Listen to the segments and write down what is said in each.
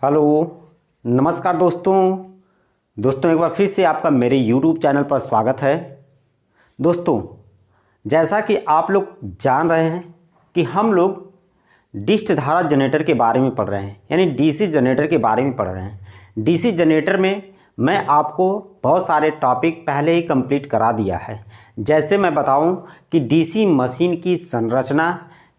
Hello, नमस्कार दोस्तों एक बार फिर से आपका मेरे YouTube चैनल पर स्वागत है। दोस्तों, जैसा कि आप लोग जान रहे हैं कि हम लोग डिस्ट धारा जनरेटर के बारे में पढ़ रहे हैं, यानी डीसी जनरेटर के बारे में पढ़ रहे हैं। डीसी जनरेटर में मैं आपको बहुत सारे टॉपिक पहले ही कंप्लीट करा दिया है। जैसे मैं बताऊं कि डीसी मशीन की संरचना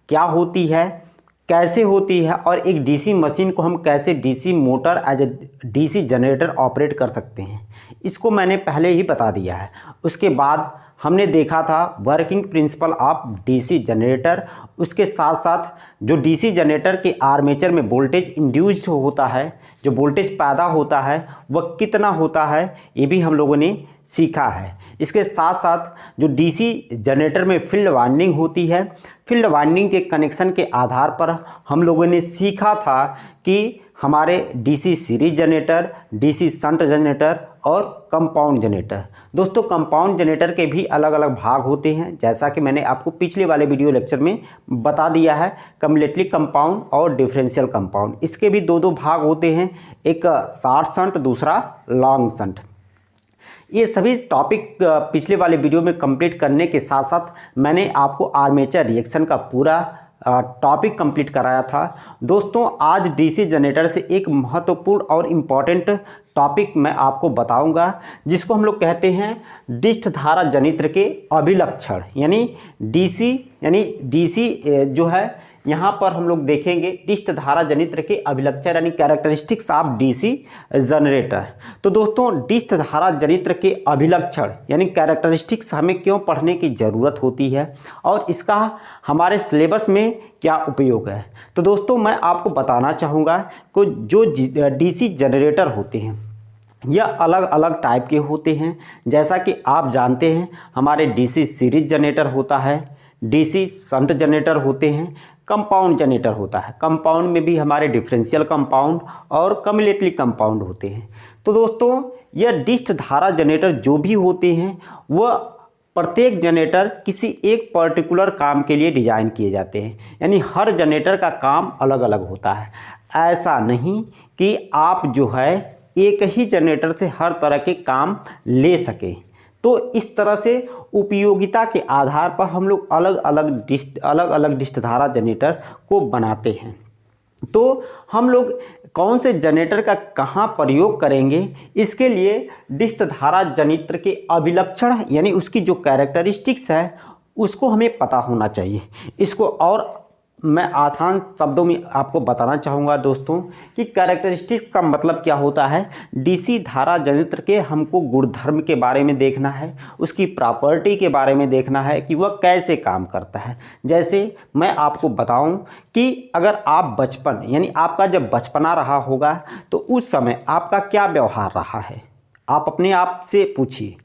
क्या होती है, कैसे होती है, और एक डीसी मशीन को हम कैसे DC motor as a DC generator operate कर सकते हैं, इसको मैंने पहले ही बता दिया है। उसके बाद हमने देखा था working principle of DC generator. उसके साथ साथ जो डीसी जनरेटर के आर्मेचर में वोल्टेज इंड्यूस्ड होता है, जो वोल्टेज पैदा होता है वह कितना होता है, ये भी हम लोगों ने सीखा है। इसके साथ साथ जो डीसी जनरेटर में फील्ड वाइंडिंग होती है, फील्ड वाइंडिंग के कनेक्शन के आधार पर हम लोगों ने सीखा था कि हमारे DC series generator, DC shunt generator और कंपाउंड जनरेटर। दोस्तों, कंपाउंड जनरेटर के भी अलग अलग भाग होते हैं, जैसा कि मैंने आपको पिछले वाले वीडियो लेक्चर में बता दिया है। कम्युलेटली कंपाउंड और डिफरेंशियल कंपाउंड, इसके भी दो भाग होते हैं, एक शॉर्ट शंट, दूसरा लॉन्ग शंट। ये सभी टॉपिक पिछले वाले वीडियो में कंप्लीट करने के साथ साथ मैंने आपको आर्मेचर रिएक्शन का पूरा टॉपिक कंप्लीट कराया था। दोस्तों, आज डीसी जनरेटर से एक महत्वपूर्ण और इम्पॉर्टेंट टॉपिक मैं आपको बताऊंगा, जिसको हम लोग कहते हैं डिस्ट धारा जनित्र के अभिलक्षण, यानी डीसी जो है, यहाँ पर हम लोग देखेंगे डिस्ट धारा जनित्र के अभिलक्षण यानी कैरेक्टरिस्टिक्स ऑफ डीसी जनरेटर। तो दोस्तों, डिस्ट धारा जनित्र के अभिलक्षण यानी कैरेक्टरिस्टिक्स हमें क्यों पढ़ने की ज़रूरत होती है और इसका हमारे सिलेबस में क्या उपयोग है। तो दोस्तों, मैं आपको बताना चाहूँगा कि जो डीसी जनरेटर होते हैं यह अलग अलग टाइप के होते हैं। जैसा कि आप जानते हैं, हमारे डीसी सीरीज जनरेटर होता है, डीसी शंट जनरेटर होते हैं, कंपाउंड जनरेटर होता है। कंपाउंड में भी हमारे डिफरेंशियल कंपाउंड और कम्युलेटली कंपाउंड होते हैं। तो दोस्तों, यह डिस्ट धारा जनरेटर जो भी होते हैं वह प्रत्येक जनरेटर किसी एक पर्टिकुलर काम के लिए डिज़ाइन किए जाते हैं, यानी हर जनरेटर का काम अलग अलग होता है। ऐसा नहीं कि आप जो है एक ही जनरेटर से हर तरह के काम ले सकें। तो इस तरह से उपयोगिता के आधार पर हम लोग अलग अलग डिस्ट धारा जनरेटर को बनाते हैं। तो हम लोग कौन से जनरेटर का कहाँ प्रयोग करेंगे, इसके लिए डिस्ट धारा जनित्र के अभिलक्षण यानी उसकी जो कैरेक्टरिस्टिक्स है उसको हमें पता होना चाहिए। इसको और मैं आसान शब्दों में आपको बताना चाहूँगा दोस्तों कि कैरेक्टरिस्टिक्स का मतलब क्या होता है। डीसी धारा जनित्र के हमको गुणधर्म के बारे में देखना है, उसकी प्रॉपर्टी के बारे में देखना है कि वह कैसे काम करता है। जैसे मैं आपको बताऊं कि अगर आप बचपन यानी आपका जब बचपना रहा होगा तो उस समय आपका क्या व्यवहार रहा है, आप अपने आप से पूछिए।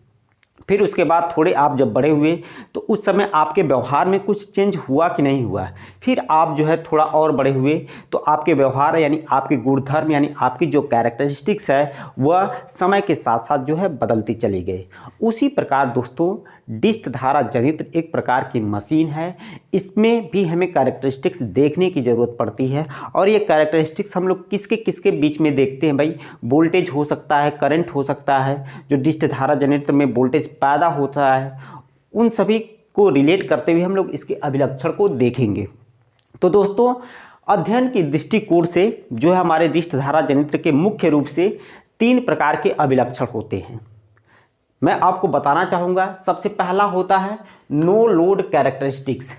फिर उसके बाद थोड़े आप जब बड़े हुए तो उस समय आपके व्यवहार में कुछ चेंज हुआ कि नहीं हुआ। फिर आप जो है थोड़ा और बड़े हुए तो आपके व्यवहार यानी आपके गुणधर्म यानी आपकी जो कैरेक्टरिस्टिक्स है वह समय के साथ साथ जो है बदलती चली गई। उसी प्रकार दोस्तों, डिस्ट धारा जनित्र एक प्रकार की मशीन है, इसमें भी हमें कैरेक्टरिस्टिक्स देखने की ज़रूरत पड़ती है। और ये कैरेक्टरिस्टिक्स हम लोग किसके किसके बीच में देखते हैं भाई। वोल्टेज हो सकता है, करंट हो सकता है, जो डिस्ट धारा जनित्र में वोल्टेज पैदा होता है, उन सभी को रिलेट करते हुए हम लोग इसके अभिलक्षण को देखेंगे। तो दोस्तों, अध्ययन के दृष्टिकोण से जो है हमारे डिस्ट धारा जनित्र के मुख्य रूप से 3 प्रकार के अभिलक्षण होते हैं। मैं आपको बताना चाहूँगा, सबसे पहला होता है नो लोड कैरेक्टरिस्टिक्स।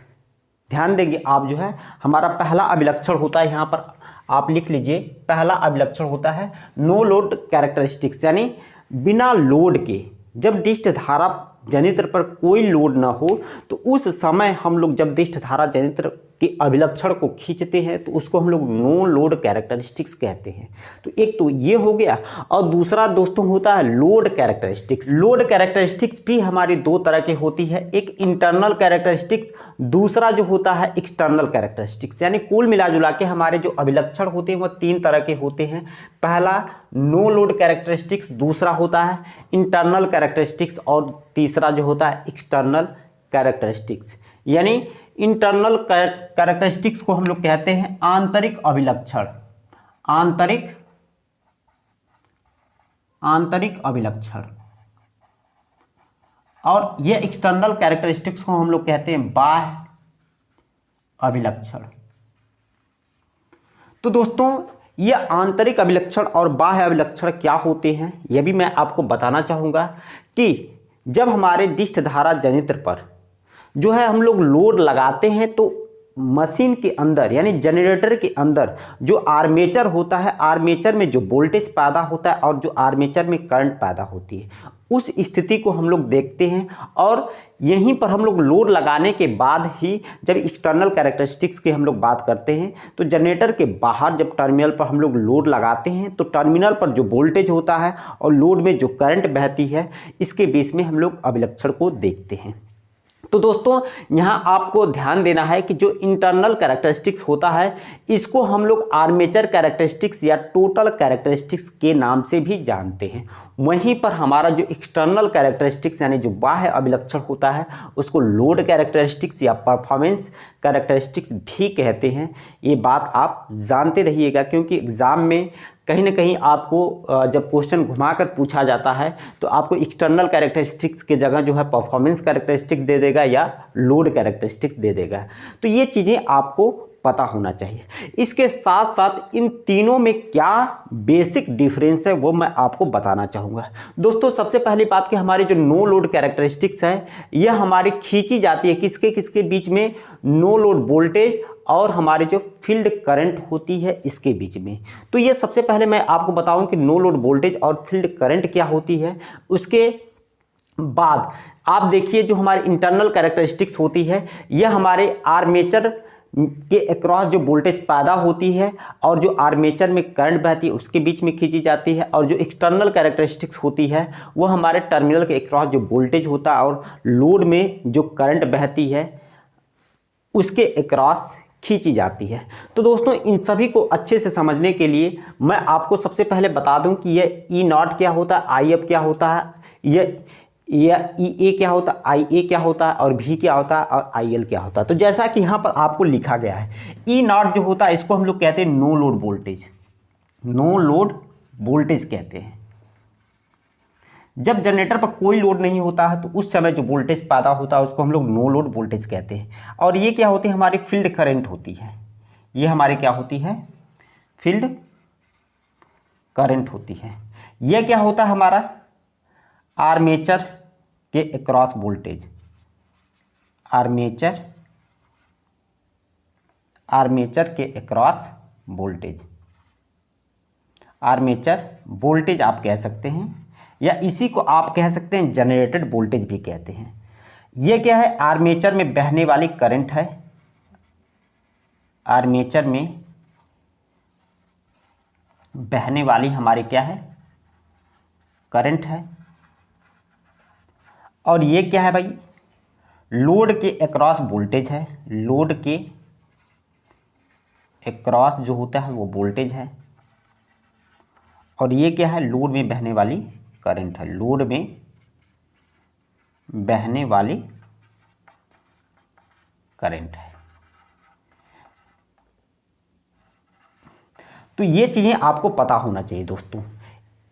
ध्यान देंगे आप, जो है हमारा पहला अभिलक्षण होता है, यहाँ पर आप लिख लीजिए, पहला अभिलक्षण होता है नो लोड कैरेक्टरिस्टिक्स, यानी बिना लोड के जब डिस्ट धारा जनित्र पर कोई लोड ना हो तो उस समय हम लोग जब डिस्ट धारा जनित्र के अभिलक्षण को खींचते हैं तो उसको हम लोग नो लोड कैरेक्टरिस्टिक्स कहते हैं। तो एक तो ये हो गया, और दूसरा दोस्तों होता है लोड कैरेक्टरिस्टिक्स। लोड कैरेक्टरिस्टिक्स भी हमारी 2 तरह की होती है, एक इंटरनल कैरेक्टरिस्टिक्स, दूसरा जो होता है एक्सटर्नल कैरेक्टरिस्टिक्स। यानी कुल मिला जुला के हमारे जो अभिलक्षण होते हैं वह 3 तरह के होते हैं। पहला नो लोड कैरेक्टरिस्टिक्स, दूसरा होता है इंटरनल कैरेक्टरिस्टिक्स और तीसरा जो होता है एक्सटर्नल कैरेक्टरिस्टिक्स। यानी इंटरनल कैरेक्टरिस्टिक्स को हम लोग कहते हैं आंतरिक अभिलक्षण। आंतरिक आंतरिक अभिलक्षण, और ये एक्सटर्नल कैरेक्टरिस्टिक्स को हम लोग कहते हैं बाह्य अभिलक्षण। तो दोस्तों ये आंतरिक अभिलक्षण और बाह्य अभिलक्षण क्या होते हैं यह भी मैं आपको बताना चाहूँगा कि जब हमारे डिस्क धारा जनित्र पर जो है हम लोग लोड लगाते हैं तो मशीन के अंदर यानी जनरेटर के अंदर जो आर्मेचर होता है, आर्मेचर में जो वोल्टेज पैदा होता है और जो आर्मेचर में करंट पैदा होती है, उस स्थिति को हम लोग देखते हैं। और यहीं पर हम लोग लोड लगाने के बाद ही जब एक्सटर्नल कैरेक्टरिस्टिक्स की हम लोग बात करते हैं तो जनरेटर के बाहर जब टर्मिनल पर हम लोग लोड लगाते हैं तो टर्मिनल पर जो वोल्टेज होता है और लोड में जो करंट बहती है, इसके बीच में हम लोग अभिलक्षण को देखते हैं। तो दोस्तों यहाँ आपको ध्यान देना है कि जो इंटरनल कैरेक्टरिस्टिक्स होता है इसको हम लोग आर्मेचर कैरेक्टरिस्टिक्स या टोटल कैरेक्टरिस्टिक्स के नाम से भी जानते हैं। वहीं पर हमारा जो एक्सटर्नल कैरेक्टरिस्टिक्स यानी जो बाह्य अभिलक्षण होता है उसको लोड कैरेक्टरिस्टिक्स या परफॉर्मेंस कैरेक्टरिस्टिक्स भी कहते हैं। ये बात आप जानते रहिएगा, क्योंकि एग्ज़ाम में कहीं ना कहीं आपको जब क्वेश्चन घुमाकर पूछा जाता है तो आपको एक्सटर्नल कैरेक्टरिस्टिक्स के जगह जो है परफॉर्मेंस कैरेक्टरिस्टिक दे देगा या लोड कैरेक्टरिस्टिक दे देगा। तो ये चीज़ें आपको पता होना चाहिए। इसके साथ साथ इन तीनों में क्या बेसिक डिफरेंस है वो मैं आपको बताना चाहूँगा। दोस्तों सबसे पहली बात कि हमारे जो नो लोड कैरेक्टरिस्टिक्स है यह हमारी खींची जाती है किसके किसके बीच में, नो लोड वोल्टेज और हमारे जो फील्ड करंट होती है इसके बीच में। तो ये सबसे पहले मैं आपको बताऊं कि नो लोड वोल्टेज और फील्ड करंट क्या होती है। उसके बाद आप देखिए जो हमारे इंटरनल कैरेक्टरिस्टिक्स होती है यह हमारे आर्मेचर के अक्रॉस जो वोल्टेज पैदा होती है और जो आर्मेचर में करंट बहती है उसके बीच में खींची जाती है। और जो एक्सटर्नल कैरेक्टरिस्टिक्स होती है वो हमारे टर्मिनल के अक्रॉस जो वोल्टेज होता है और लोड में जो करंट बहती है उसके अक्रॉस खींची जाती है। तो दोस्तों इन सभी को अच्छे से समझने के लिए मैं आपको सबसे पहले बता दूं कि यह ई नॉट क्या होता है, आई एफ क्या होता है, यह ई ए क्या होता है, आई ए क्या होता है और भी क्या होता है और आई एल क्या होता है। तो जैसा कि यहाँ पर आपको लिखा गया है ई नॉट जो होता है इसको हम लोग कहते हैं no load voltage, no load voltage कहते हैं। जब जनरेटर पर कोई लोड नहीं होता है तो उस समय जो वोल्टेज पैदा होता है उसको हम लोग नो लोड वोल्टेज कहते हैं। और ये क्या होती है, हमारी फील्ड करंट होती है। ये हमारी क्या होती है, फील्ड करंट होती है। ये क्या होता है, हमारा आर्मेचर के अक्रॉस वोल्टेज, आर्मेचर के अक्रॉस वोल्टेज, आर्मेचर वोल्टेज आप कह सकते हैं या इसी को आप कह सकते हैं जनरेटेड वोल्टेज भी कहते हैं। ये क्या है, आर्मेचर में बहने वाली करंट है, आर्मेचर में बहने वाली हमारी क्या है, करंट है। और ये क्या है भाई, लोड के अक्रॉस वोल्टेज है, लोड के अक्रॉस जो होता है वो वोल्टेज है। और ये क्या है, लोड में बहने वाली करंट है, लोड में बहने वाली करंट है। तो ये चीज़ें आपको पता होना चाहिए दोस्तों।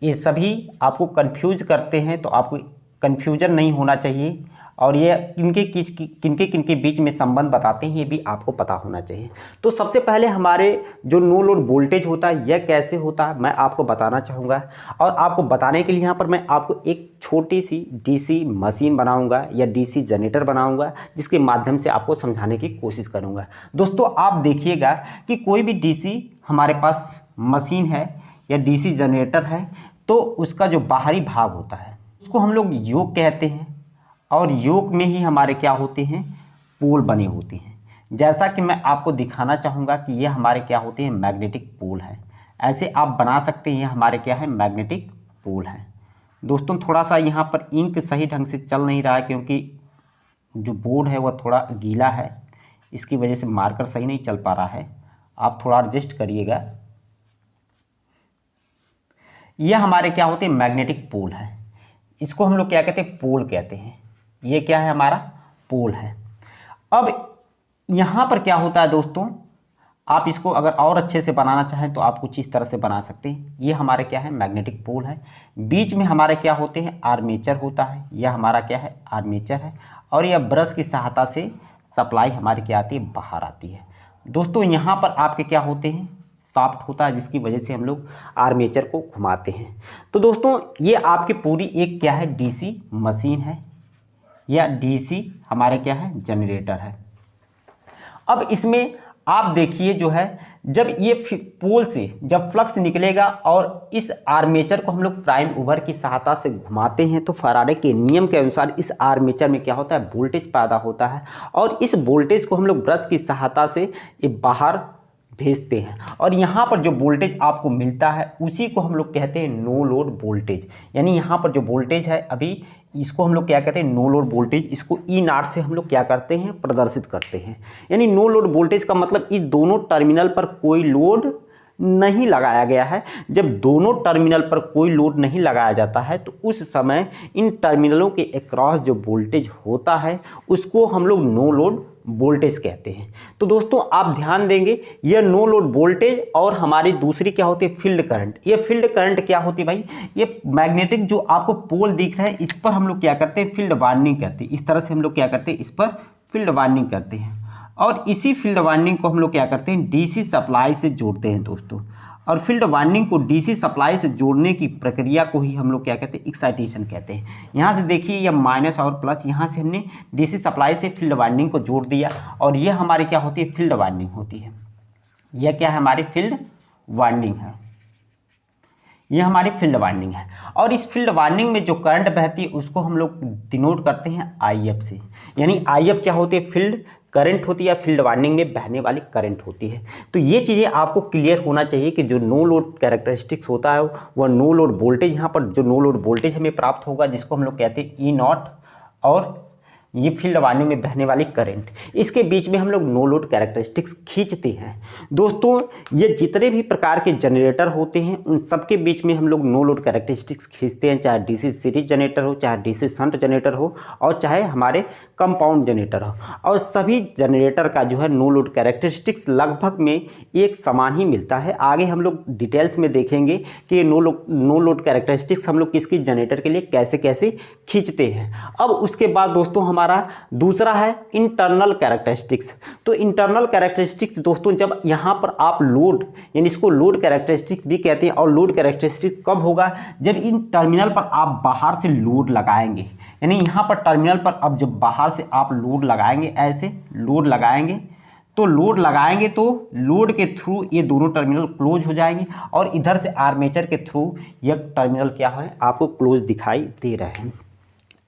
ये सभी आपको कंफ्यूज करते हैं तो आपको कंफ्यूजन नहीं होना चाहिए। और ये किनके किनके बीच में संबंध बताते हैं ये भी आपको पता होना चाहिए। तो सबसे पहले हमारे जो नो लोड वोल्टेज होता है यह कैसे होता है मैं आपको बताना चाहूँगा। और आपको बताने के लिए यहाँ पर मैं आपको एक छोटी सी डीसी मशीन बनाऊँगा या डीसी जनरेटर बनाऊँगा जिसके माध्यम से आपको समझाने की कोशिश करूँगा। दोस्तों आप देखिएगा कि कोई भी डीसी हमारे पास मशीन है या डीसी जनरेटर है तो उसका जो बाहरी भाग होता है उसको हम लोग योक कहते हैं। और योक में ही हमारे क्या होते हैं, पोल बने होते हैं। जैसा कि मैं आपको दिखाना चाहूँगा कि ये हमारे क्या होते हैं, मैग्नेटिक पोल है। ऐसे आप बना सकते हैं, हमारे क्या है, मैग्नेटिक पोल है। दोस्तों थोड़ा सा यहाँ पर इंक सही ढंग से चल नहीं रहा है क्योंकि जो बोर्ड है वह थोड़ा गीला है, इसकी वजह से मार्कर सही नहीं चल पा रहा है, आप थोड़ा एडजस्ट करिएगा। यह हमारे क्या होते हैं, मैग्नेटिक पोल है। इसको हम लोग क्या कहते हैं, पोल कहते हैं। ये क्या है, हमारा पोल है। अब यहाँ पर क्या होता है दोस्तों, आप इसको अगर और अच्छे से बनाना चाहें तो आप कुछ इस तरह से बना सकते हैं। ये हमारे क्या है, मैग्नेटिक पोल है। बीच में हमारे क्या होते हैं, आर्मेचर होता है। यह हमारा क्या है, आर्मेचर है। और यह ब्रश की सहायता से सप्लाई हमारी क्या आती है, बाहर आती है। दोस्तों यहाँ पर आपके क्या होते हैं, शाफ्ट होता है, जिसकी वजह से हम लोग आर्मेचर को घुमाते हैं। तो दोस्तों ये आपकी पूरी एक क्या है, डीसी मशीन है या डीसी हमारे क्या है, जनरेटर है। अब इसमें आप देखिए जो है, जब ये पोल से जब फ्लक्स निकलेगा और इस आर्मेचर को हम लोग प्राइम मूवर की सहायता से घुमाते हैं तो फैराडे के नियम के अनुसार इस आर्मेचर में क्या होता है, वोल्टेज पैदा होता है। और इस वोल्टेज को हम लोग ब्रश की सहायता से ये बाहर भेजते हैं। और यहाँ पर जो वोल्टेज आपको मिलता है उसी को हम लोग कहते हैं नो लोड वोल्टेज। यानी यहाँ पर जो वोल्टेज है अभी इसको हम लोग क्या कहते हैं, नो लोड वोल्टेज। इसको E0 से हम लोग क्या करते हैं, प्रदर्शित करते हैं। यानी नो लोड वोल्टेज का मतलब इस दोनों टर्मिनल पर कोई लोड नहीं लगाया गया है। जब दोनों टर्मिनल पर कोई लोड नहीं लगाया जाता है तो उस समय इन टर्मिनलों के अक्रॉस जो वोल्टेज होता है उसको हम लोग नो लोड वोल्टेज कहते हैं। तो दोस्तों आप ध्यान देंगे, यह नो लोड वोल्टेज और हमारी दूसरी क्या होती है, फील्ड करंट। ये फील्ड करंट क्या होती है भाई, ये मैग्नेटिक जो आपको पोल दिख रहा है इस पर हम लोग क्या करते हैं, फील्ड वार्निंग करते हैं। इस तरह से हम लोग क्या करते हैं, इस पर फील्ड वार्निंग करते हैं। और इसी फील्ड वार्निंग को हम लोग क्या करते हैं, डीसी सप्लाई से जोड़ते हैं दोस्तों। और फील्ड वार्निंग को डीसी सप्लाई से जोड़ने की प्रक्रिया को ही हम लोग क्या कहते हैं, एक्साइटेशन कहते हैं। यहाँ से देखिए यह माइनस और प्लस, यहाँ से हमने डीसी सप्लाई से फील्ड वार्निंग को जोड़ दिया और यह हमारी क्या होती है, फील्ड वार्निंग होती है। यह क्या है, हमारी फील्ड वार्निंग है। यह हमारी फील्ड वार्निंग है। और इस फील्ड वार्निंग में जो करंट बहती है उसको हम लोग डिनोट करते हैं IF से। यानी IF क्या होती है, फील्ड करंट होती है या फील्ड वार्निंग में बहने वाली करंट होती है। तो ये चीज़ें आपको क्लियर होना चाहिए कि जो नो लोड कैरेक्टरिस्टिक्स होता है वह नो लोड वोल्टेज, यहाँ पर जो नो लोड वोल्टेज हमें प्राप्त होगा जिसको हम लोग कहते हैं E0, और ये फील्ड वार्निंग में बहने वाली करंट, इसके बीच में हम लोग नो लोड कैरेक्टरिस्टिक्स खींचते हैं। दोस्तों ये जितने भी प्रकार के जनरेटर होते हैं उन सब के बीच में हम लोग नो लोड कैरेक्टरिस्टिक्स खींचते हैं, चाहे डीसी सीरीज जनरेटर हो, चाहे डीसी शंट जनरेटर हो, और चाहे हमारे कंपाउंड जनरेटर हो। और सभी जनरेटर का जो है नो लोड कैरेक्टरिस्टिक्स लगभग में एक समान ही मिलता है। आगे हम लोग डिटेल्स में देखेंगे कि नो लोड कैरेक्टरिस्टिक्स हम लोग किसकी जनरेटर के लिए कैसे कैसे खींचते हैं। अब उसके बाद दोस्तों हमारा दूसरा है इंटरनल कैरेक्टरिस्टिक्स। तो इंटरनल कैरेक्टरिस्टिक्स दोस्तों, जब यहाँ पर आप लोड, यानी इसको लोड कैरेक्टरिस्टिक्स भी कहते हैं। और लोड कैरेक्टरिस्टिक्स कब होगा, जब इन टर्मिनल पर आप बाहर से लोड लगाएंगे। यानी यहाँ पर टर्मिनल पर अब जब बाहर से आप लोड लगाएंगे, ऐसे लोड लगाएंगे, तो लोड के थ्रू ये दोनों टर्मिनल क्लोज हो जाएंगे और इधर से आर्मेचर के थ्रू ये टर्मिनल क्या है, आपको क्लोज दिखाई दे रहे हैं।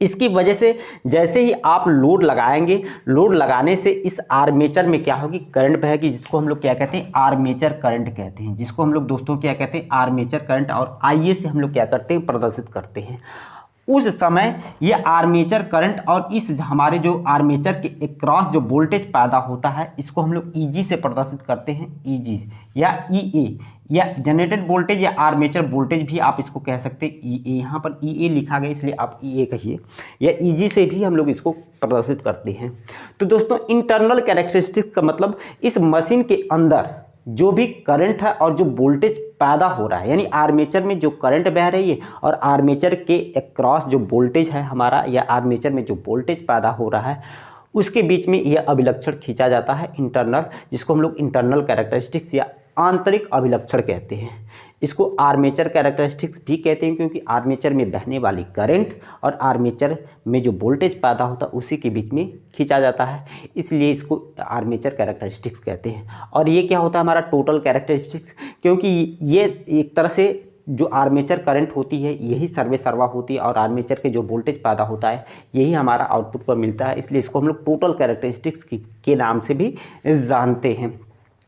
इसकी वजह से जैसे ही आप लोड लगाएंगे, लोड लगाने से इस आर्मेचर में क्या होगी, करंट बहेगी, जिसको हम लोग क्या कहते हैं, आर्मेचर करंट कहते हैं। जिसको हम लोग दोस्तों क्या कहते हैं, आर्मेचर करंट। और IA से हम लोग क्या करते हैं, प्रदर्शित करते हैं। उस समय ये आर्मेचर करंट और इस हमारे जो आर्मेचर के अक्रॉस जो वोल्टेज पैदा होता है इसको हम लोग EG से प्रदर्शित करते हैं। EG या EA या जनरेटेड वोल्टेज या आर्मेचर वोल्टेज भी आप इसको कह सकते हैं। EA, यहाँ पर EA लिखा गया इसलिए आप EA कहिए, या EG से भी हम लोग इसको प्रदर्शित करते हैं। तो दोस्तों इंटरनल कैरेक्टरिस्टिक्स का मतलब इस मशीन के अंदर जो भी करंट है और जो वोल्टेज पैदा हो रहा है, यानी आर्मेचर में जो करंट बह रही है और आर्मेचर के अक्रॉस जो वोल्टेज है हमारा, या आर्मेचर में जो वोल्टेज पैदा हो रहा है उसके बीच में यह अभिलक्षण खींचा जाता है इंटरनल, जिसको हम लोग इंटरनल कैरेक्टरिस्टिक्स या आंतरिक अभिलक्षण कहते हैं। इसको आर्मेचर कैरेक्टरिस्टिक्स भी कहते हैं क्योंकि आर्मेचर में बहने वाली करंट और आर्मेचर में जो वोल्टेज पैदा होता है उसी के बीच में खींचा जाता है, इसलिए इसको आर्मेचर कैरेक्टरिस्टिक्स कहते हैं। और ये क्या होता है, हमारा टोटल कैरेक्टरिस्टिक्स, क्योंकि ये एक तरह से जो आर्मेचर करंट होती है यही सर्वे सर्वा होती है और आर्मेचर के जो वोल्टेज पैदा होता है यही हमारा आउटपुट पर मिलता है, इसलिए इसको हम लोग टोटल कैरेक्टरिस्टिक्स के नाम से भी जानते हैं।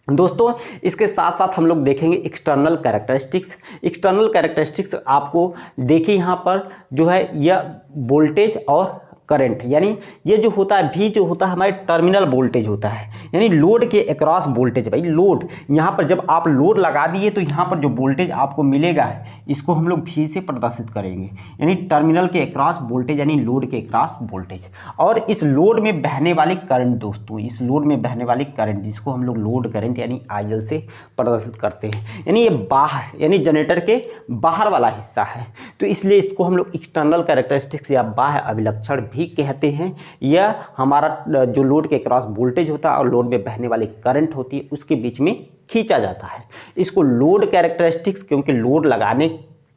दोस्तों इसके साथ साथ हम लोग देखेंगे एक्सटर्नल कैरेक्टरिस्टिक्स। एक्सटर्नल कैरेक्टरिस्टिक्स आपको देखिए यहाँ पर जो है यह वोल्टेज और करंट, यानी ये जो होता है V जो होता है हमारे टर्मिनल वोल्टेज होता है, यानी लोड के अक्रॉस वोल्टेज। भाई लोड, यहाँ पर जब आप लोड लगा दिए तो यहाँ पर जो वोल्टेज आपको मिलेगा इसको हम लोग V से प्रदर्शित करेंगे, यानी टर्मिनल के अक्रॉस वोल्टेज यानी लोड के अक्रॉस वोल्टेज। और इस लोड में बहने वाली करंट दोस्तों, इस लोड में बहने वाली करंट जिसको हम लोग लोड करंट यानी IL से प्रदर्शित करते हैं, यानी ये बाहर यानी जनरेटर के बाहर वाला हिस्सा है, तो इसलिए इसको हम लोग एक्सटर्नल कैरेक्टरिस्टिक्स या बाह्य अभिलक्षण भी कहते हैं। यह हमारा जो लोड के क्रॉस वोल्टेज होता है और लोड में बहने वाली करंट होती है उसके बीच में खींचा जाता है। इसको लोड कैरेक्टरिस्टिक्स, क्योंकि लोड लगाने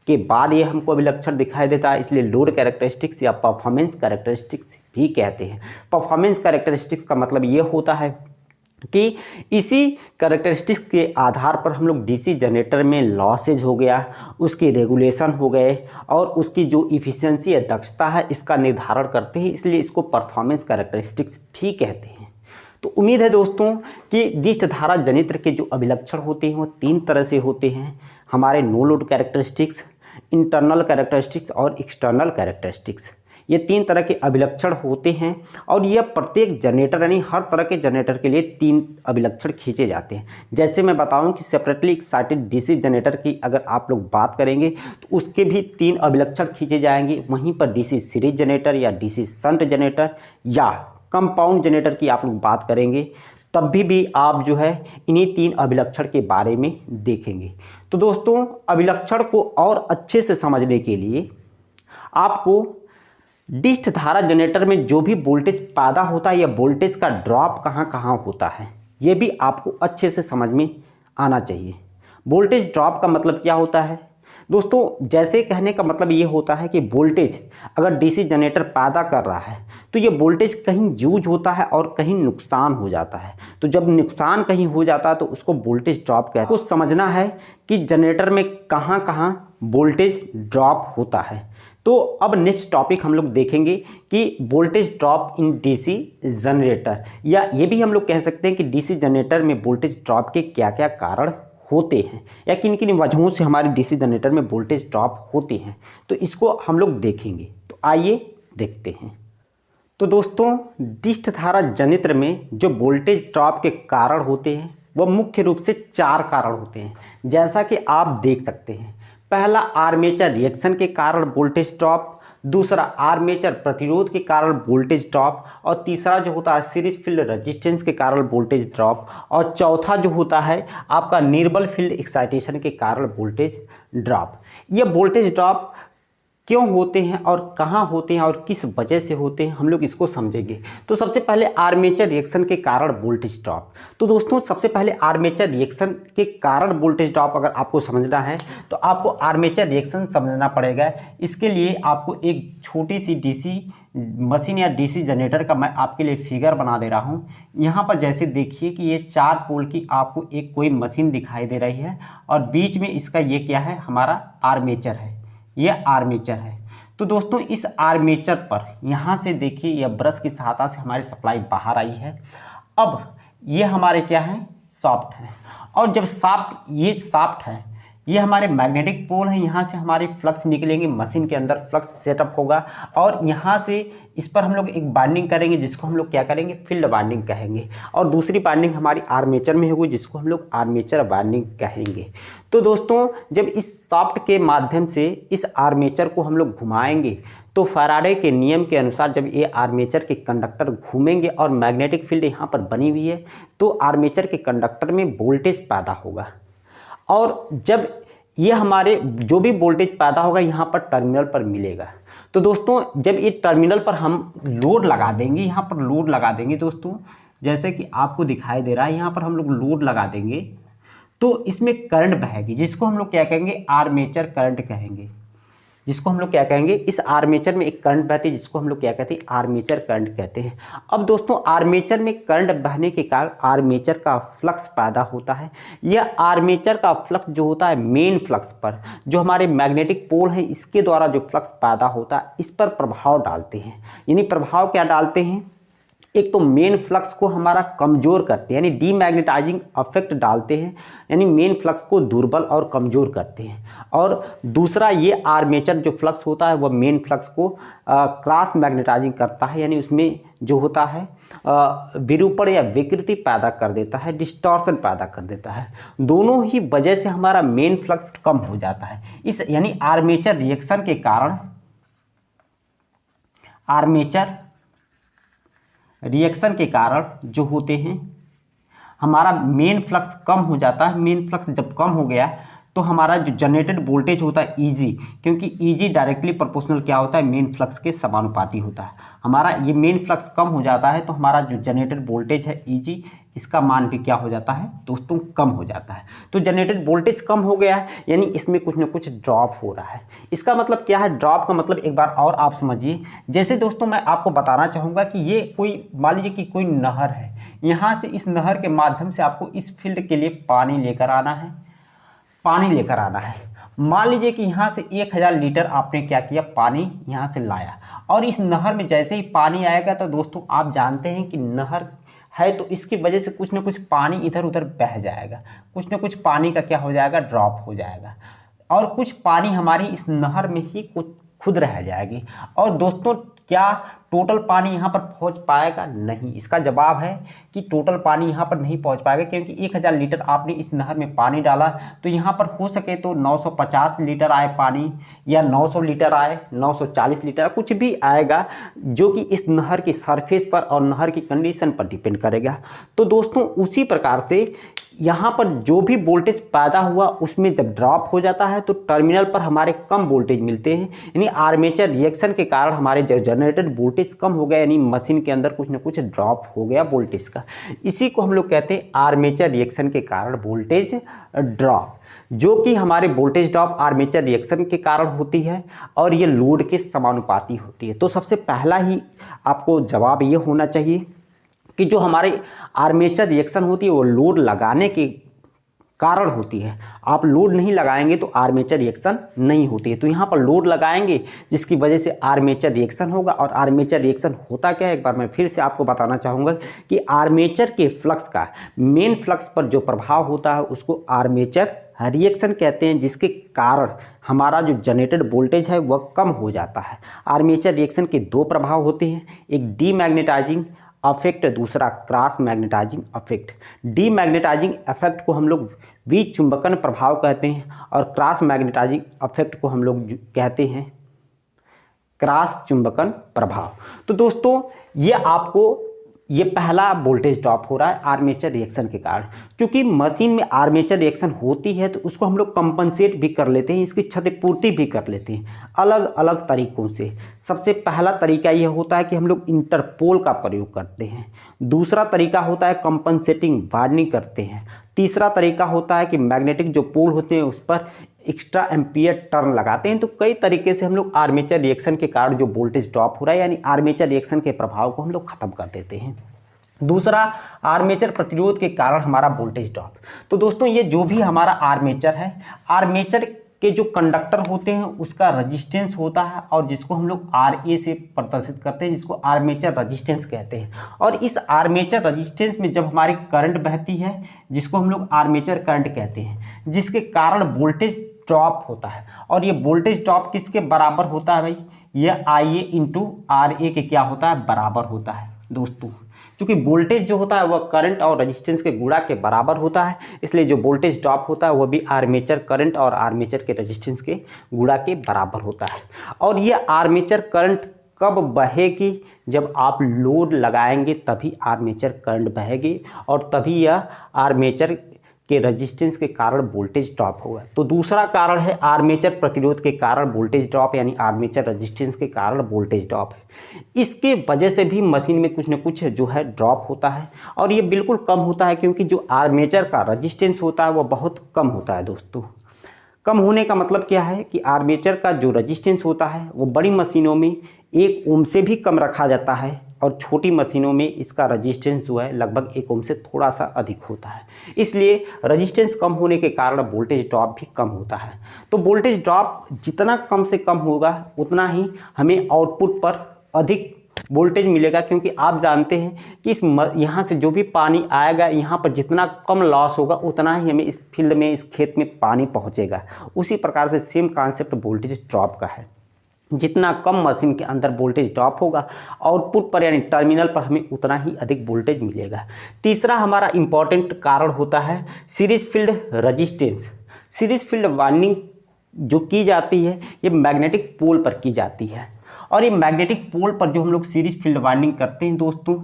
के बाद ये हमको अभिलक्षण दिखाई देता है, इसलिए लोड कैरेक्टरिस्टिक्स या परफॉर्मेंस कैरेक्टरिस्टिक्स भी कहते हैं। परफॉर्मेंस कैरेक्टरिस्टिक्स का मतलब ये होता है कि इसी कैरेक्टरिस्टिक्स के आधार पर हम लोग डीसी जनरेटर में लॉसेज हो गया, उसकी रेगुलेशन हो गए और उसकी जो इफ़िशियंसी या दक्षता है इसका निर्धारण करते हैं, इसलिए इसको परफॉर्मेंस कैरेक्टरिस्टिक्स भी कहते हैं। तो उम्मीद है दोस्तों कि डिस्ट धारा जनित्र के जो अभिलक्षण होते हैं वो 3 तरह से होते हैं, हमारे no load characteristics, internal characteristics और एक्सटर्नल कैरेक्टरिस्टिक्स। ये 3 तरह के अभिलक्षण होते हैं और यह प्रत्येक जनरेटर यानी हर तरह के जनरेटर के लिए 3 अभिलक्षण खींचे जाते हैं। जैसे मैं बताऊं कि सेपरेटली एक्साइटेड डीसी जनरेटर की अगर आप लोग बात करेंगे तो उसके भी 3 अभिलक्षण खींचे जाएंगे। वहीं पर डीसी सीरीज जनरेटर या डीसी शंट जनरेटर या कंपाउंड जनरेटर की आप लोग बात करेंगे तब भी आप जो है इन्हीं 3 अभिलक्षण के बारे में देखेंगे। तो दोस्तों अभिलक्षण को और अच्छे से समझने के लिए आपको डिस्ट धारा जनरेटर में जो भी वोल्टेज पैदा होता है या वोल्टेज का ड्रॉप कहाँ कहाँ होता है ये भी आपको अच्छे से समझ में आना चाहिए। वोल्टेज ड्रॉप का मतलब क्या होता है दोस्तों, जैसे कहने का मतलब ये होता है कि वोल्टेज अगर डीसी जनरेटर पैदा कर रहा है तो ये वोल्टेज कहीं यूज होता है और कहीं नुकसान हो जाता है। तो जब नुकसान कहीं हो जाता है तो उसको वोल्टेज ड्रॉप कहते हैं। कुछ समझना है कि जनरेटर में कहाँ कहाँ वोल्टेज ड्रॉप होता है। तो अब नेक्स्ट टॉपिक हम लोग देखेंगे कि voltage drop in DC generator, या ये भी हम लोग कह सकते हैं कि डीसी जनरेटर में वोल्टेज ड्रॉप के क्या क्या कारण होते हैं या किन किन वजहों से हमारे डीसी जनरेटर में वोल्टेज ड्रॉप होते हैं, तो इसको हम लोग देखेंगे। तो आइए देखते हैं। तो दोस्तों डिस्ट धारा जनित्र में जो वोल्टेज ड्रॉप के कारण होते हैं वह मुख्य रूप से 4 कारण होते हैं, जैसा कि आप देख सकते हैं। पहला आर्मेचर रिएक्शन के कारण वोल्टेज ड्रॉप, दूसरा आर्मेचर प्रतिरोध के कारण वोल्टेज ड्रॉप, और तीसरा जो होता है सीरीज फील्ड रेजिस्टेंस के कारण वोल्टेज ड्रॉप, और चौथा जो होता है आपका निर्बल फील्ड एक्साइटेशन के कारण वोल्टेज ड्रॉप। ये वोल्टेज ड्रॉप क्यों होते हैं और कहाँ होते हैं और किस वजह से होते हैं हम लोग इसको समझेंगे। तो सबसे पहले आर्मेचर रिएक्शन के कारण वोल्टेज ड्रॉप। तो दोस्तों सबसे पहले आर्मेचर रिएक्शन के कारण वोल्टेज ड्रॉप अगर आपको समझना है तो आपको आर्मेचर रिएक्शन समझना पड़ेगा। इसके लिए आपको एक छोटी सी डीसी मशीन या डीसी जनरेटर का मैं आपके लिए फिगर बना दे रहा हूँ। यहाँ पर जैसे देखिए कि ये 4 पोल की आपको एक कोई मशीन दिखाई दे रही है और बीच में इसका ये क्या है, हमारा आर्मेचर है, यह आर्मेचर है। तो दोस्तों इस आर्मेचर पर यहाँ से देखिए यह ब्रश की सहायता से हमारी सप्लाई बाहर आई है। अब ये हमारे क्या है, शाफ्ट है, और जब ये शाफ्ट है ये हमारे मैग्नेटिक पोल है, यहाँ से हमारे फ्लक्स निकलेंगे, मशीन के अंदर फ्लक्स सेटअप होगा और यहाँ से इस पर हम लोग एक बाइंडिंग करेंगे जिसको हम लोग क्या करेंगे, फील्ड बाइंडिंग कहेंगे, और दूसरी बाइंडिंग हमारी आर्मेचर में होगी जिसको हम लोग आर्मेचर बाइंडिंग कहेंगे। तो दोस्तों जब इस शाफ्ट के माध्यम से इस आर्मेचर को हम लोग घुमाएंगे तो फैराडे के नियम के अनुसार जब ये आर्मेचर के कंडक्टर घूमेंगे और मैग्नेटिक फील्ड यहाँ पर बनी हुई है तो आर्मेचर के कंडक्टर में वोल्टेज पैदा होगा, और जब ये हमारे जो भी वोल्टेज पैदा होगा यहाँ पर टर्मिनल पर मिलेगा। तो दोस्तों जब ये टर्मिनल पर हम लोड लगा देंगे, यहाँ पर लोड लगा देंगे दोस्तों, जैसे कि आपको दिखाई दे रहा है यहाँ पर हम लोग लोड लगा देंगे तो इसमें करंट बहेगी जिसको हम लोग क्या कहेंगे, आर्मेचर करंट कहेंगे, जिसको हम लोग क्या कहेंगे, इस आर्मेचर में एक करंट बहती है जिसको हम लोग क्या कहते हैं, आर्मेचर करंट कहते हैं। अब दोस्तों आर्मेचर में करंट बहने के कारण आर्मेचर का फ्लक्स पैदा होता है। यह आर्मेचर का फ्लक्स जो होता है मेन फ्लक्स पर जो हमारे मैग्नेटिक पोल है इसके द्वारा जो फ्लक्स पैदा होता है इस पर प्रभाव डालते हैं। यानी प्रभाव क्या डालते हैं, एक तो मेन फ्लक्स को हमारा कमज़ोर करते हैं, यानी डीमैग्नेटाइजिंग इफेक्ट डालते हैं, यानी मेन फ्लक्स को दुर्बल और कमज़ोर करते हैं। और दूसरा ये आर्मेचर जो फ्लक्स होता है वह मेन फ्लक्स को क्रॉस मैग्नेटाइजिंग करता है, यानी उसमें जो होता है विरूपण या विकृति पैदा कर देता है, डिस्टॉर्शन पैदा कर देता है। दोनों ही वजह से हमारा मेन फ्लक्स कम हो जाता है। इस यानी आर्मेचर रिएक्शन के कारण, आर्मेचर रिएक्शन के कारण जो होते हैं हमारा मेन फ्लक्स कम हो जाता है। मेन फ्लक्स जब कम हो गया तो हमारा जो जनरेटेड वोल्टेज होता है ईजी, क्योंकि ईजी डायरेक्टली प्रोपोर्शनल क्या होता है, मेन फ्लक्स के समानुपाती होता है। हमारा ये मेन फ्लक्स कम हो जाता है तो हमारा जो जनरेटेड वोल्टेज है ईजी, इसका मान भी क्या हो जाता है दोस्तों, कम हो जाता है। तो जनरेटेड वोल्टेज कम हो गया है, यानी इसमें कुछ ना कुछ ड्रॉप हो रहा है। इसका मतलब क्या है, ड्रॉप का मतलब एक बार और आप समझिए। जैसे दोस्तों मैं आपको बताना चाहूँगा कि ये कोई, मान लीजिए कि कोई नहर है, यहाँ से इस नहर के माध्यम से आपको इस फील्ड के लिए पानी लेकर आना है, पानी लेकर आना है। मान लीजिए कि यहाँ से 1000 लीटर आपने क्या किया, पानी यहाँ से लाया, और इस नहर में जैसे ही पानी आएगा तो दोस्तों आप जानते हैं कि नहर है तो इसकी वजह से कुछ ना कुछ पानी इधर उधर बह जाएगा, कुछ ना कुछ पानी का क्या हो जाएगा, ड्रॉप हो जाएगा, और कुछ पानी हमारी इस नहर में ही कुछ खुद रह जाएगी। और दोस्तों क्या टोटल पानी यहाँ पर पहुँच पाएगा? नहीं। इसका जवाब है कि टोटल पानी यहाँ पर नहीं पहुँच पाएगा, क्योंकि 1000 लीटर आपने इस नहर में पानी डाला तो यहाँ पर हो सके तो 950 लीटर आए पानी, या 900 लीटर आए, 940 लीटर, कुछ भी आएगा, जो कि इस नहर की सरफेस पर और नहर की कंडीशन पर डिपेंड करेगा। तो दोस्तों उसी प्रकार से यहाँ पर जो भी वोल्टेज पैदा हुआ उसमें जब ड्रॉप हो जाता है तो टर्मिनल पर हमारे कम वोल्टेज मिलते हैं, यानी आर्मेचर रिएक्शन के कारण हमारे जनरेटेड वोल्टेज कम हो गया, यानी मशीन के अंदर कुछ ना कुछ ड्रॉप हो गया वोल्टेज का। इसी को हम लोग कहते हैं आर्मेचर रिएक्शन के कारण वोल्टेज ड्रॉप, जो कि हमारे वोल्टेज ड्रॉप आर्मेचर रिएक्शन के कारण होती है और ये लोड के समानुपाती होती है। तो सबसे पहला ही आपको जवाब ये होना चाहिए कि जो हमारे आर्मेचर रिएक्शन होती है वो लोड लगाने के कारण होती है। आप लोड नहीं लगाएंगे तो आर्मेचर रिएक्शन नहीं होती है। तो यहाँ पर लोड लगाएंगे जिसकी वजह से आर्मेचर रिएक्शन होगा। और आर्मेचर रिएक्शन होता क्या है, एक बार मैं फिर से आपको बताना चाहूँगा कि आर्मेचर के फ्लक्स का मेन फ्लक्स पर जो प्रभाव होता है उसको आर्मेचर रिएक्शन कहते हैं, जिसके कारण हमारा जो जनरेटेड वोल्टेज है वह कम हो जाता है। आर्मेचर रिएक्शन के दो प्रभाव होते हैं, एक डीमैग्नेटाइजिंग अफेक्ट, दूसरा cross magnetizing effect. Demagnetizing effect को हम लोग विचुंबकन प्रभाव कहते हैं और क्रॉस मैग्नेटाइजिंग अफेक्ट को हम लोग कहते हैं क्रॉस चुंबकन प्रभाव। तो दोस्तों ये पहला वोल्टेज ड्रॉप हो रहा है आर्मेचर रिएक्शन के कारण। क्योंकि मशीन में आर्मेचर रिएक्शन होती है तो उसको हम लोग कंपनसेट भी कर लेते हैं, इसकी क्षतिपूर्ति भी कर लेते हैं अलग अलग तरीक़ों से। सबसे पहला तरीका यह होता है कि हम लोग इंटरपोल का प्रयोग करते हैं। दूसरा तरीका होता है कंपनसेटिंग वार्निंग करते हैं। तीसरा तरीका होता है कि मैग्नेटिक जो पोल होते हैं उस पर एक्स्ट्रा एम्पियर टर्न लगाते हैं। तो कई तरीके से हम लोग आर्मेचर रिएक्शन के कारण जो वोल्टेज ड्रॉप हो रहा है यानी आर्मेचर रिएक्शन के प्रभाव को हम लोग ख़त्म कर देते हैं। दूसरा, आर्मेचर प्रतिरोध के कारण हमारा वोल्टेज ड्रॉप। तो दोस्तों ये जो भी हमारा आर्मेचर है, आर्मेचर के जो कंडक्टर होते हैं उसका रजिस्टेंस होता है और जिसको हम लोग RA से प्रदर्शित करते हैं, जिसको आर्मेचर रजिस्टेंस कहते हैं। और इस आर्मेचर रजिस्टेंस में जब हमारी करंट बहती है जिसको हम लोग आर्मेचर करंट कहते हैं, जिसके कारण वोल्टेज ड्रॉप होता है। और ये वोल्टेज ड्रॉप किसके बराबर होता है भाई? ये IA × RA के क्या होता है? बराबर होता है दोस्तों। क्योंकि वोल्टेज जो होता है वह करंट और रेजिस्टेंस के गुणा के बराबर होता है, इसलिए जो वोल्टेज ड्रॉप होता है वह भी आर्मेचर करंट और आर्मेचर के रेजिस्टेंस के गुणा के बराबर होता है। और ये आर्मेचर करंट कब बहेगी? जब आप लोड लगाएंगे तभी आर्मेचर करंट बहेगी और तभी यह आर्मेचर के रेजिस्टेंस के कारण वोल्टेज ड्रॉप होगा। तो दूसरा कारण है आर्मेचर प्रतिरोध के कारण वोल्टेज ड्रॉप, यानी आर्मेचर रेजिस्टेंस के कारण वोल्टेज ड्रॉप है। इसके वजह से भी मशीन में कुछ न कुछ जो है ड्रॉप होता है और ये बिल्कुल कम होता है, क्योंकि जो आर्मेचर का रेजिस्टेंस होता है वह बहुत कम होता है दोस्तों। कम होने का मतलब क्या है कि आर्मेचर का जो रेजिस्टेंस होता है वो बड़ी मशीनों में 1 ओम से भी कम रखा जाता है और छोटी मशीनों में इसका रेजिस्टेंस जो है लगभग 1 ओम से थोड़ा सा अधिक होता है। इसलिए रेजिस्टेंस कम होने के कारण वोल्टेज ड्रॉप भी कम होता है। तो वोल्टेज ड्रॉप जितना कम से कम होगा उतना ही हमें आउटपुट पर अधिक वोल्टेज मिलेगा, क्योंकि आप जानते हैं कि यहाँ से जो भी पानी आएगा, यहाँ पर जितना कम लॉस होगा उतना ही हमें इस फील्ड में, इस खेत में पानी पहुँचेगा। उसी प्रकार से सेम कॉन्सेप्ट वोल्टेज ड्रॉप का है। जितना कम मशीन के अंदर वोल्टेज ड्रॉप होगा, आउटपुट पर यानी टर्मिनल पर हमें उतना ही अधिक वोल्टेज मिलेगा। तीसरा हमारा इंपॉर्टेंट कारण होता है series field resistance. Series field winding जो की जाती है ये मैग्नेटिक पोल पर की जाती है, और ये मैग्नेटिक पोल पर जो हम लोग सीरीज फील्ड वाइंडिंग करते हैं दोस्तों,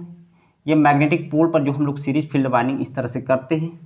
ये मैग्नेटिक पोल पर जो हम लोग सीरीज फील्ड वाइंडिंग इस तरह से करते हैं,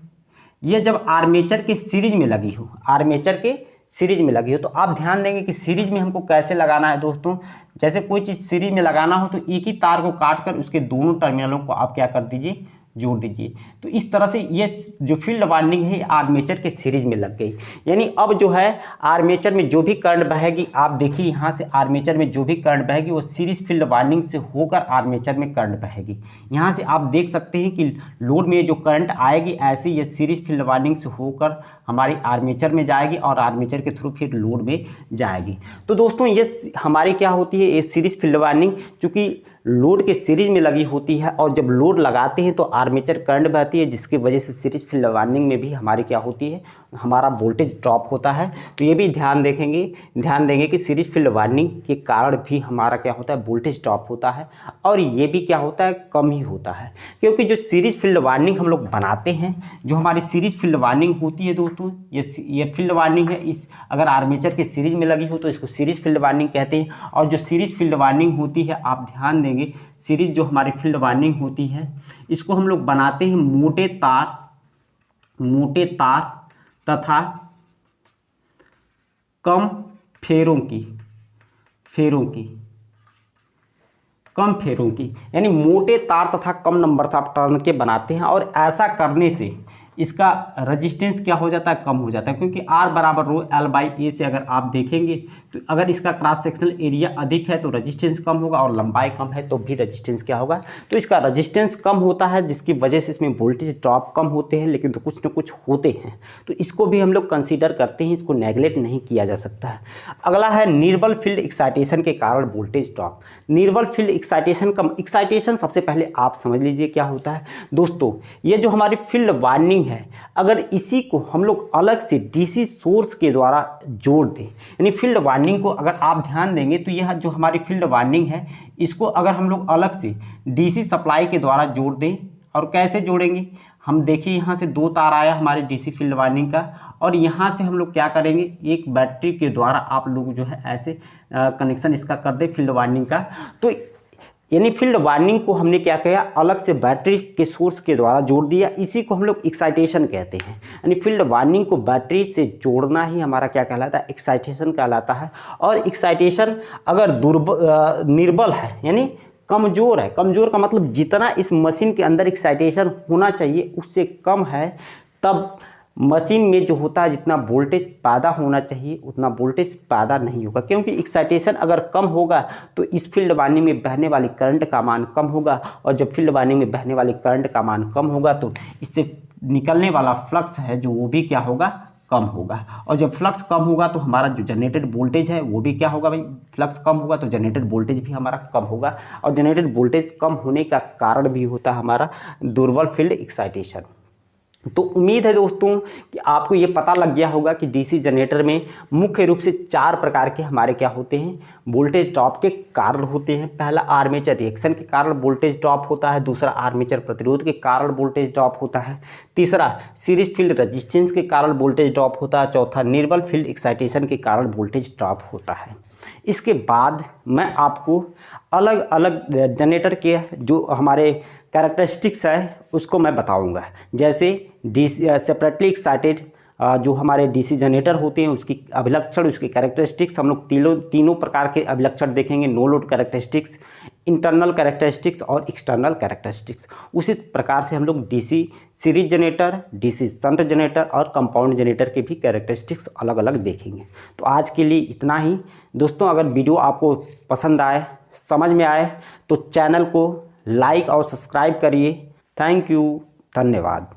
ये जब आर्मेचर के सीरीज में लगी हो, आर्मेचर के सीरीज में लगी हो, तो आप ध्यान देंगे कि सीरीज में हमको कैसे लगाना है दोस्तों। जैसे कोई चीज़ सीरीज में लगाना हो तो एक ही तार को काट कर उसके दोनों टर्मिनलों को आप क्या कर दीजिए, जोड़ दीजिए। तो इस तरह से ये जो फील्ड वाइंडिंग है आर्मेचर के सीरीज में लग गई। यानी अब जो है आर्मेचर में जो भी करंट बहेगी, आप देखिए यहाँ से आर्मेचर में जो भी करंट बहेगी वो सीरीज फील्ड वाइंडिंग से होकर आर्मेचर में करंट बहेगी। यहाँ से आप देख सकते हैं कि लोड में जो करंट आएगी ऐसे ये सीरीज फील्ड वाइंडिंग से होकर हमारी आर्मेचर में जाएगी और आर्मेचर के थ्रू फिर लोड में जाएगी। तो दोस्तों ये हमारी क्या होती है, ये सीरीज फील्ड वाइंडिंग चूँकि लोड के सीरीज में लगी होती है, और जब लोड लगाते हैं तो आर्मेचर करंट बहती है, जिसकी वजह से सीरीज फील्ड वाइंडिंग में भी हमारी क्या होती है, हमारा वोल्टेज ड्रॉप होता है। तो ये भी ध्यान देंगे कि सीरीज फील्ड वाइंडिंग के कारण भी हमारा क्या होता है, वोल्टेज ड्रॉप होता है, और ये भी क्या होता है, कम ही होता है। क्योंकि जो सीरीज फील्ड वाइंडिंग हम लोग बनाते हैं, जो हमारी सीरीज फील्ड वाइंडिंग होती है दोस्तों, ये फील्ड वाइंडिंग है, इस अगर आर्मेचर के सीरीज में लगी हो तो इसको सीरीज फील्ड वाइंडिंग कहते हैं। और जो सीरीज फील्ड वाइंडिंग होती है, आप ध्यान देंगे सीरीज जो हमारी फील्ड वाइंडिंग होती है, इसको हम लोग बनाते हैं मोटे तार तथा कम फेरों की, यानी मोटे तार तथा कम नंबर ऑफ टर्न के बनाते हैं। और ऐसा करने से इसका रेजिस्टेंस क्या हो जाता है, कम हो जाता है, क्योंकि R बराबर रो L बाई ए से अगर आप देखेंगे तो अगर इसका क्रॉस सेक्शनल एरिया अधिक है तो रेजिस्टेंस कम होगा, और लंबाई कम है तो भी रेजिस्टेंस क्या होगा, तो इसका रेजिस्टेंस कम होता है, जिसकी वजह से इसमें वोल्टेज ड्रॉप कम होते हैं, लेकिन तो कुछ न कुछ होते हैं। तो इसको भी हम लोग कंसीडर करते हैं, इसको नेगलेक्ट नहीं किया जा सकता है। अगला है निर्बल फील्ड एक्साइटेशन के कारण वोल्टेज ड्रॉप। निर्बल फील्ड एक्साइटेशन सबसे पहले आप समझ लीजिए क्या होता है दोस्तों। ये जो हमारी फील्ड वाइंडिंग है, अगर इसी को हम लोग अलग से डीसी सोर्स के द्वारा जोड़ दें, यानी फील्ड वाइंडिंग को अगर आप ध्यान देंगे तो यह जो हमारी फील्ड वाइंडिंग है, इसको अगर हम लोग अलग से डीसी सप्लाई के द्वारा जोड़ दें, और कैसे जोड़ेंगे, हम देखिए यहाँ से दो तार आया हमारे डीसी फील्ड वाइंडिंग का, और यहाँ से हम लोग क्या करेंगे, एक बैटरी के द्वारा आप लोग जो है ऐसे कनेक्शन इसका कर दे फील्ड वाइंडिंग का। तो यानी फील्ड वाइंडिंग को हमने क्या किया, अलग से बैटरी के सोर्स के द्वारा जोड़ दिया। इसी को हम लोग एक्साइटेशन कहते हैं। यानी फील्ड वाइंडिंग को बैटरी से जोड़ना ही हमारा क्या कहलाता है, एक्साइटेशन कहलाता है। और एक्साइटेशन अगर निर्बल है यानी कमज़ोर है, कमज़ोर का मतलब जितना इस मशीन के अंदर एक्साइटेशन होना चाहिए उससे कम है, तब मशीन में जो होता है जितना वोल्टेज पैदा होना चाहिए उतना वोल्टेज पैदा नहीं होगा। क्योंकि एक्साइटेशन अगर कम होगा तो इस फील्ड वाइंडिंग में बहने वाली करंट का मान कम होगा, और जब फील्ड वाइंडिंग में बहने वाली करंट का मान कम होगा तो इससे निकलने वाला फ्लक्स है जो वो भी क्या होगा, कम होगा। और जब फ्लक्स कम होगा तो हमारा जो जनरेटेड वोल्टेज है वो भी क्या होगा भाई, फ्लक्स कम होगा तो जनरेटेड वोल्टेज भी हमारा कम होगा। और जनरेटेड वोल्टेज कम होने का कारण भी होता है हमारा दुर्बल फील्ड एक्साइटेशन। तो उम्मीद है दोस्तों कि आपको ये पता लग गया होगा कि डीसी जनरेटर में मुख्य रूप से 4 प्रकार के हमारे क्या होते हैं, वोल्टेज ड्रॉप के कारण होते हैं। पहला आर्मेचर रिएक्शन के कारण वोल्टेज ड्रॉप होता है, दूसरा आर्मेचर प्रतिरोध के कारण वोल्टेज ड्रॉप होता है, तीसरा सीरीज फील्ड रेजिस्टेंस के कारण वोल्टेज ड्रॉप होता है, चौथा निर्बल फील्ड एक्साइटेशन के कारण वोल्टेज ड्रॉप होता है। इसके बाद मैं आपको अलग अलग जनरेटर के जो हमारे कैरेक्टरिस्टिक्स है उसको मैं बताऊंगा। जैसे डीसी सेपरेटली एक्साइटेड जो हमारे डीसी जनरेटर होते हैं उसकी अभिलक्षण, उसकी कैरेक्टरिस्टिक्स हम लोग तीनों प्रकार के अभिलक्षण देखेंगे, no load characteristics, internal characteristics और एक्सटर्नल कैरेक्टरिस्टिक्स। उसी प्रकार से हम लोग DC series generator, DC shunt generator और कंपाउंड जनरेटर के भी कैरेक्टरिस्टिक्स अलग अलग देखेंगे। तो आज के लिए इतना ही दोस्तों। अगर वीडियो आपको पसंद आए, समझ में आए तो चैनल को लाइक और सब्सक्राइब करिए। थैंक यू, धन्यवाद।